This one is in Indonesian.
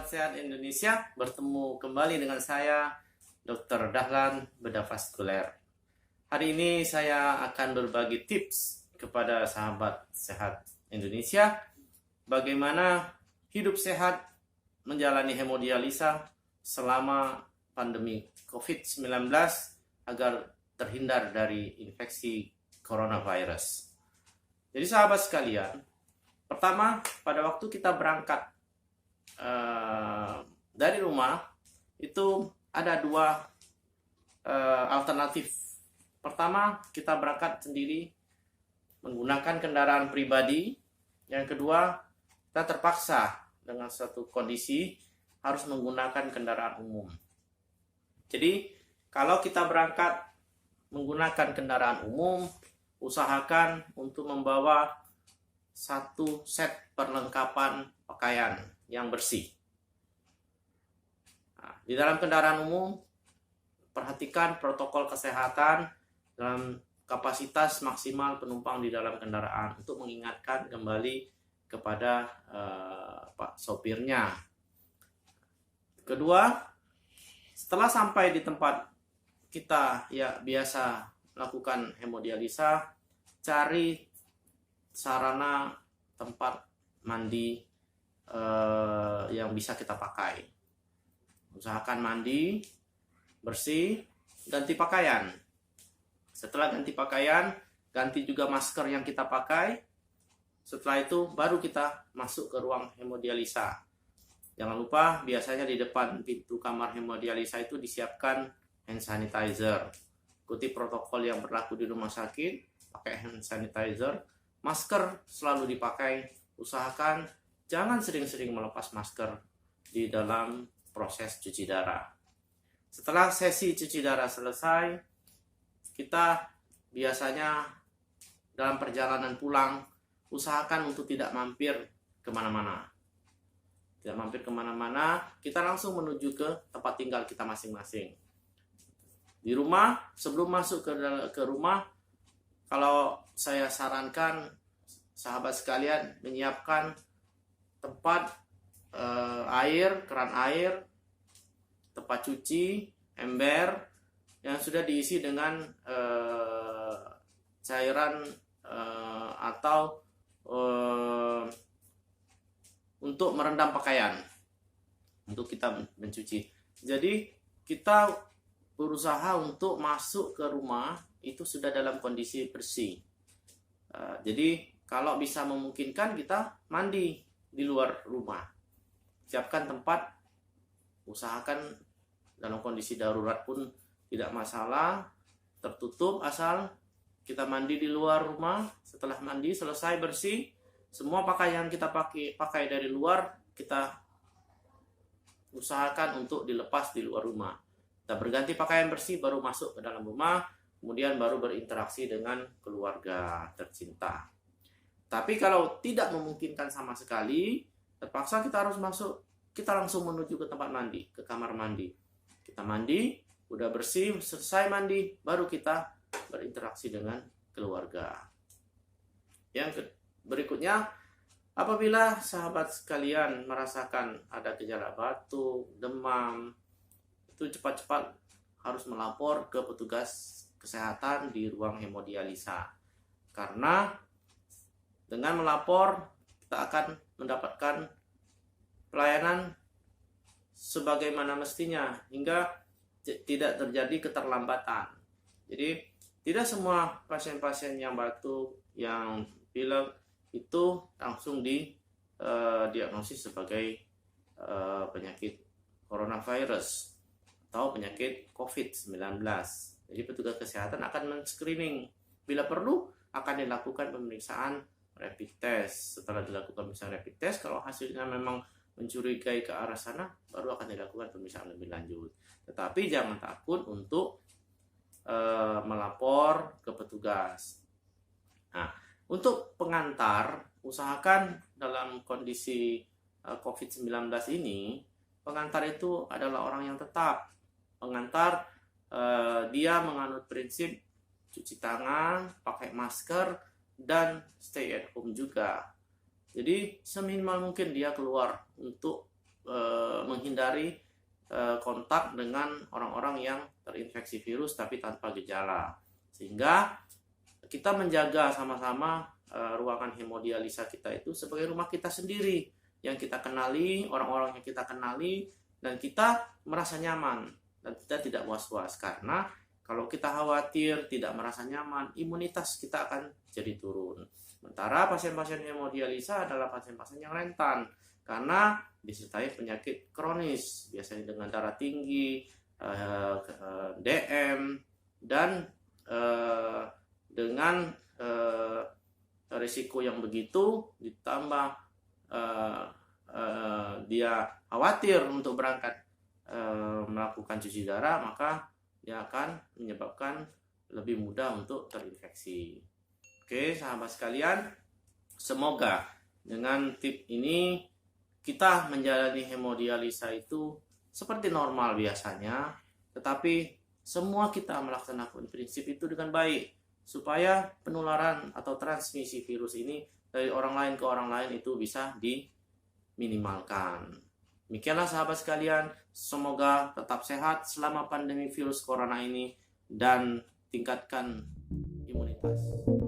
sahabat sehat Indonesia, bertemu kembali dengan saya Dr. Dahlan Bedah Vaskuler. Hari ini saya akan berbagi tips kepada sahabat sehat Indonesia bagaimana hidup sehat menjalani hemodialisa selama pandemi COVID-19 agar terhindar dari infeksi coronavirus. Jadi sahabat sekalian, pertama pada waktu kita berangkat dari rumah itu ada dua alternatif. Pertama, kita berangkat sendiri menggunakan kendaraan pribadi. Yang kedua, kita terpaksa dengan satu kondisi harus menggunakan kendaraan umum. Jadi, kalau kita berangkat menggunakan kendaraan umum, usahakan untuk membawa satu set perlengkapan pakaian yang bersih. Nah, di dalam kendaraan umum, perhatikan protokol kesehatan dalam kapasitas maksimal penumpang di dalam kendaraan untuk mengingatkan kembali kepada Pak sopirnya. Kedua, setelah sampai di tempat kita ya biasa melakukan hemodialisa, cari sarana tempat mandi yang bisa kita pakai. Usahakan mandi, bersih, ganti pakaian. Setelah ganti pakaian, ganti juga masker yang kita pakai. Setelah itu baru kita masuk ke ruang hemodialisa. Jangan lupa biasanya di depan pintu kamar hemodialisa itu disiapkan hand sanitizer. Ikuti protokol yang berlaku di rumah sakit, pakai hand sanitizer. Masker selalu dipakai. Usahakan jangan sering-sering melepas masker di dalam proses cuci darah. Setelah sesi cuci darah selesai, kita biasanya dalam perjalanan pulang, usahakan untuk tidak mampir kemana-mana. Tidak mampir kemana-mana, kita langsung menuju ke tempat tinggal kita masing-masing. Di rumah, sebelum masuk ke rumah, kalau saya sarankan sahabat sekalian menyiapkan tempat keran air, tempat cuci, ember yang sudah diisi dengan cairan atau untuk merendam pakaian untuk kita mencuci. Jadi kita berusaha untuk masuk ke rumah itu sudah dalam kondisi bersih. Jadi kalau bisa memungkinkan kita mandi di luar rumah. Siapkan tempat, usahakan dalam kondisi darurat pun tidak masalah, tertutup asal kita mandi di luar rumah. Setelah mandi selesai bersih, semua pakaian kita pakai dari luar kita usahakan untuk dilepas di luar rumah. Kita berganti pakaian bersih baru masuk ke dalam rumah, kemudian baru berinteraksi dengan keluarga tercinta. Tapi kalau tidak memungkinkan sama sekali, terpaksa kita harus masuk, kita langsung menuju ke tempat mandi, ke kamar mandi. Kita mandi, udah bersih, selesai mandi, baru kita berinteraksi dengan keluarga. Yang berikutnya, apabila sahabat sekalian merasakan ada gejala batuk, demam, itu cepat-cepat harus melapor ke petugas kesehatan di ruang hemodialisa. Karena dengan melapor, kita akan mendapatkan pelayanan sebagaimana mestinya hingga tidak terjadi keterlambatan. Jadi tidak semua pasien-pasien yang batuk, yang pilek itu langsung didiagnosis sebagai penyakit coronavirus atau penyakit COVID-19. Jadi petugas kesehatan akan men-screening. Bila perlu akan dilakukan pemeriksaan rapid test. Setelah dilakukan pemeriksaan rapid test, kalau hasilnya memang mencurigai ke arah sana, baru akan dilakukan pemeriksaan lebih lanjut. Tetapi jangan takut untuk melapor ke petugas. Nah, untuk pengantar, usahakan dalam kondisi COVID-19 ini, pengantar itu adalah orang yang tetap. Pengantar, dia menganut prinsip cuci tangan, pakai masker, dan stay at home juga. Jadi seminimal mungkin dia keluar untuk menghindari kontak dengan orang-orang yang terinfeksi virus tapi tanpa gejala, sehingga kita menjaga sama-sama ruangan hemodialisa kita itu sebagai rumah kita sendiri yang kita kenali, orang-orang yang kita kenali, dan kita merasa nyaman dan kita tidak was-was. Karena kalau kita khawatir, tidak merasa nyaman, imunitas kita akan jadi turun. Sementara pasien-pasien hemodialisa adalah pasien-pasien yang rentan karena disertai penyakit kronis, biasanya dengan darah tinggi, DM, dan dengan risiko yang begitu ditambah dia khawatir untuk berangkat melakukan cuci darah, maka dia akan menyebabkan lebih mudah untuk terinfeksi. Oke, sahabat sekalian, semoga dengan tip ini kita menjalani hemodialisa itu seperti normal biasanya, tetapi semua kita melaksanakan prinsip itu dengan baik supaya penularan atau transmisi virus ini dari orang lain ke orang lain itu bisa diminimalkan. Demikianlah sahabat sekalian, semoga tetap sehat selama pandemi virus corona ini dan tingkatkan imunitas.